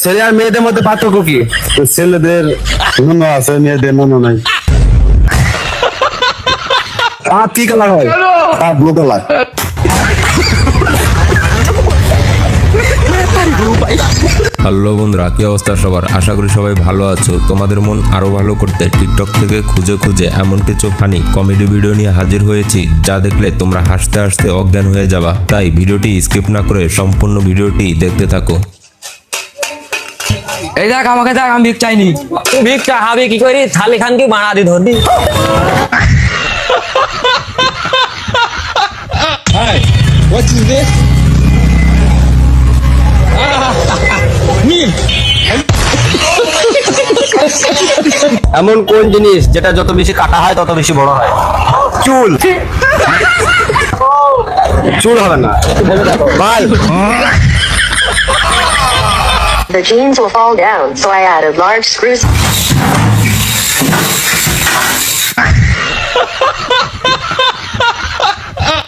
ছেলে আর মেয়েদের মধ্যে পার্থক্য কি? ছেলেদের নুন আছে, মেয়েদের নুন নাই। কি কালার হয়? Blue colour. হ্যালো বন্ধুরা, কি অবস্থা সবার? আশা করি সবাই ভালো আছো। তোমাদের মন আরো ভালো করতে টিকটক থেকে খুঁজে খুঁজে এমন কিছু ফানি কমেডি ভিডিও নিয়ে হাজির হয়েছি, যা দেখলে তোমরা হাসতে হাসতে অজ্ঞান হয়ে যাবা। তাই ভিডিওটি স্কিপ না করে সম্পূর্ণ ভিডিওটি দেখতে থাকো। এই দেখ আমাকে দেখ, আমি ভিক চাইনি। ভিক চাহাবি কি করি? থালি খান কি বানা দি ধর দি। এমন কোন জিনিস যেটা যত বেশি কাটা হয় তত বেশি বড় হয়? চুল। চুল হবে না ভাই। The jeans will fall down, so I added large screws.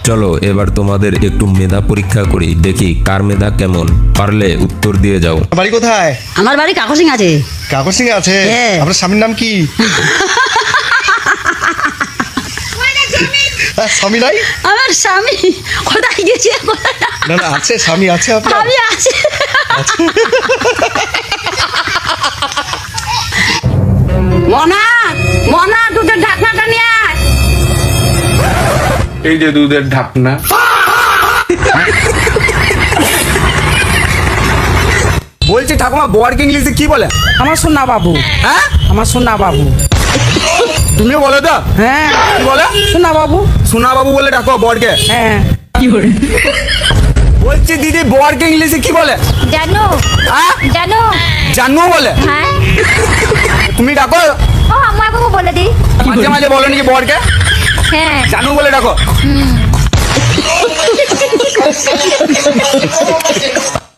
চলো এবার তোমাদের একটু মেধা পরীক্ষা করি, দেখি কার মেধা কেমন। পারলে উত্তর দিয়ে যাও। বাড়ি কোথায়? আমার বাড়ি কাকসিং আছে। কাকর সিং আছে? হ্যাঁ। আপনার স্বামীর নাম কি? স্বামী নাই? আমার স্বামী কোথায় গেছে? না না, আছে, স্বামী আছে আপনার? আমি আছে। মনা মনা, দুধের ঢাকনাটা নিয়ে আয়। এই যে দুধের ঢাকনা। বলছি ঠাকুমা, বরকে ইংলিশে কি বলে? আমার সোনা বাবু। হ্যাঁ, আমার সোনা বাবু। তুমিও বলো তো? হ্যাঁ, কি বলে? সোনা বাবু। সোনা বাবু বলে ডাকো বরকে। হ্যাঁ, কি করে? বলছি দিদি, বরকে ইংলিশে কি বলে? জানো হ্যাঁ, জানো জানু বলে। হ্যাঁ তুমি ডাকো, ও আমাকে বলে দি। মাঝে মাঝে বলো নাকি বরকে হ্যাঁ জানু বলে ডাকো।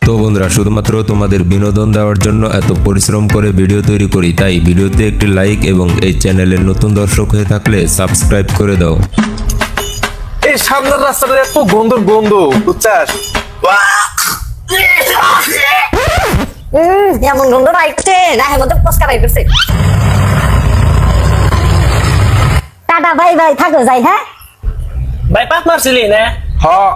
তো বন্ধুরা, শুধুমাত্র তোমাদের বিনোদন দেওয়ার জন্য এত পরিশ্রম করে ভিডিও তৈরি করি, তাই ভিডিওতে একটি লাইক এবং এই চ্যানেলের নতুন দর্শক হয়ে থাকলে সাবস্ক্রাইব করে দাও। এই সামনের রাস্তাটা এত গন্ধ গন্ধ, বুঝছাস? এমন গন্ধ রাখছে গায়ের মধ্যে পস্কা বাই করছে। টাটা বাই বাই, থাকো যাই। হ্যাঁ বাইপাস মারছিলি না? হ্যাঁ।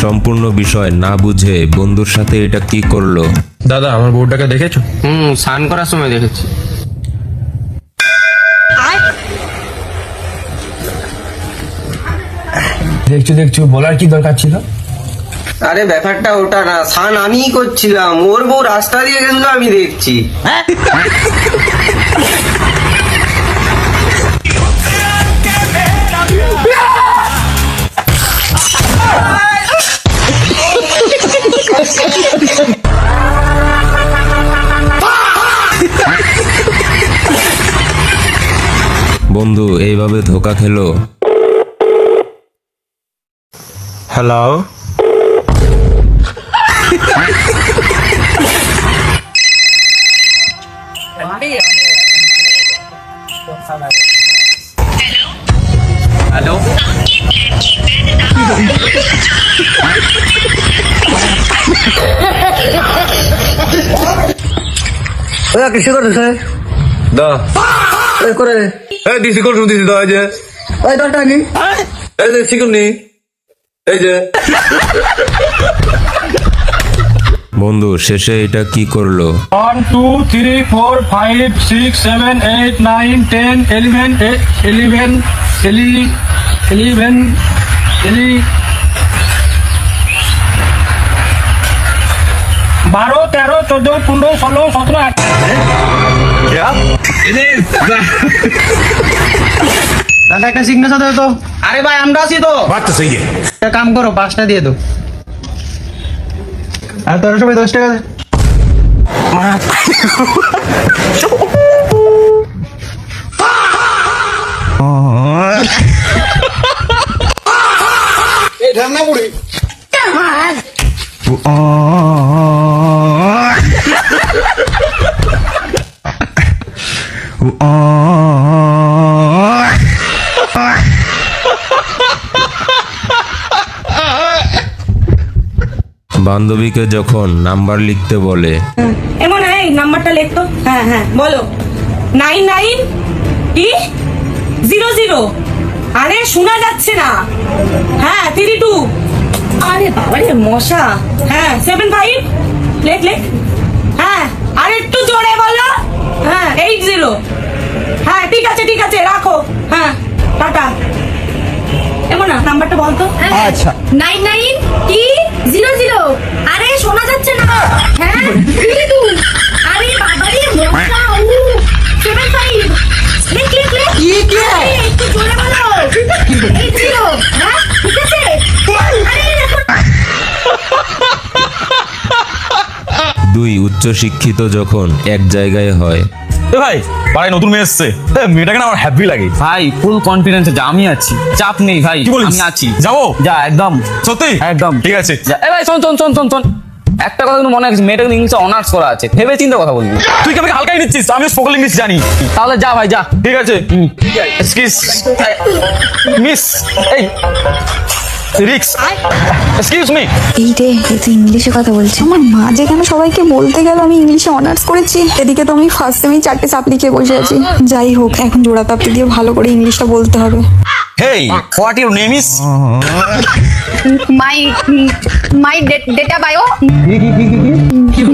সম্পূর্ণ বিষয় না বুঝে বন্ধুর সাথে এটা কি করলো? দাদা, আমার বউটাকে দেখেছো? স্নান করার সময় দেখেছি। দেখছো বলার কি দরকার ছিল? আরে ব্যাপারটা ওটা না, স্নান আমিই করছিলাম, ওর বউ রাস্তা দিয়ে গেছিল, আমি দেখছি। বন্ধু এইভাবে ধোকা খেলো। হ্যালো, হ্যালো, কিসে করতেছে? দা এই করে এই দিছি কোন দিছি দা, এই যে ওই দরটা নি, এই যে শিখুনি, এই যে বন্ধু শেষে এটা কি করলো? 1 2 3 4 5 6 7 8 9 10 11 11 11 12 13 14 15 16 17 দাদা একটা সিগনেচার দাও তো। আরে ভাই, আমরা আছি তো। বাত তো সহি है। একটা কাম করো, 5টা দিয়ে দাও। আর 1310 টাকা দে। বান্ধবীকে যখন নাম্বার লিখতে বলে এমন এই নাম্বারটা লেখ তো। হ্যাঁ হ্যাঁ বলো। 99 কি 00। আরে শোনা যাচ্ছে না। হ্যাঁ 32। আরে বাবা রে মশা। হ্যাঁ 75 লেখ লেখ। হ্যাঁ আর একটু জোরে বলো। হ্যাঁ 80। হ্যাঁ ঠিক আছে রাখো। হ্যাঁ টাটা। এমন না নাম্বারটা বলতো। আচ্ছা 99 কি 00। আরে শোনা যাচ্ছে না। হ্যাঁ 32। আরে বাবা রে মোটা 75। লেখ লেখ লেখ। আরে, একটু জোরে বলো। 80। হ্যাঁ ঠিক আছে। আরে দেখো। 2 উচ্চশিক্ষিত যখন এক জায়গায় হয় ভাই পাড়ায় নতুন মেয়ে এসছে, মেয়েটাকে না আমার হ্যাপি লাগে। ভাই ফুল কনফিডেন্সে যা, আমি আছি, চাপ নেই ভাই, কি বলিস? আমি আছি। যাবো? যা একদম সত্যি? একদম ঠিক আছে। যা। এই ভাই শোন একটা কথা কিন্তু মনে আছে, মেয়েটা কিন্তু ইংলিশে অনার্স করা আছে, ভেবে চিন্তা কথা বলবি। তুই কি আমাকে হালকাই নিচ্ছিস? আমি স্পোকেন ইংলিশ জানি। তাহলে যা ভাই যা। ঠিক আছে। এক্সকিউজ মিস, এই রিক্স, এক্সকিউজ মি। এই রে এই তো ইংলিশে কথা বলছে। আমার মা যেখানে সবাইকে বলতে গেল আমি ইংলিশে অনার্স করেছি, এদিকে তো আমি ফার্স্ট সেমেই 4টে সাপ্লি খেয়ে বসে আছি। যাই হোক এখন জোড়া তাপ্তি দিয়ে ভালো করে ইংলিশটা বলতে হবে। Hey, what your name is? My data bio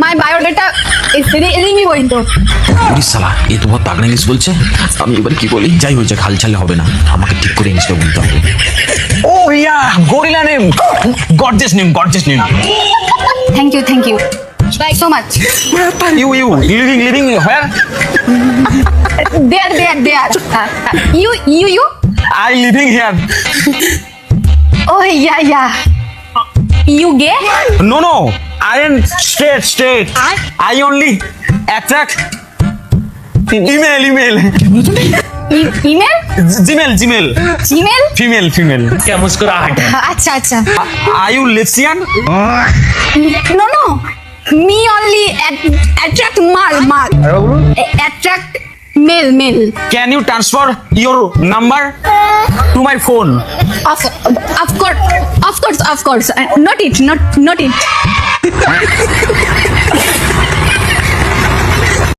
my biodata is ring going to. শালা এ তো বহুত পাগলা ইংলিশ বলছে, আমি এবার কি বলি? যাই হয়েছে, খাল ছালে হবে না, আমাকে ঠিক করে ইংলিশটা বলতে হবে। Oh yeah, gorilla name, gorgeous name. Thank you so much. You living where? There you I living here. Oh yeah you gay No, I am straight. I only attract email. ইমেল Gmail. Female. क्या मुस्कुराहट है? আচ্ছা Are you lesbian? No me only attract male attract male Can you transfer your number to my phone? of course not it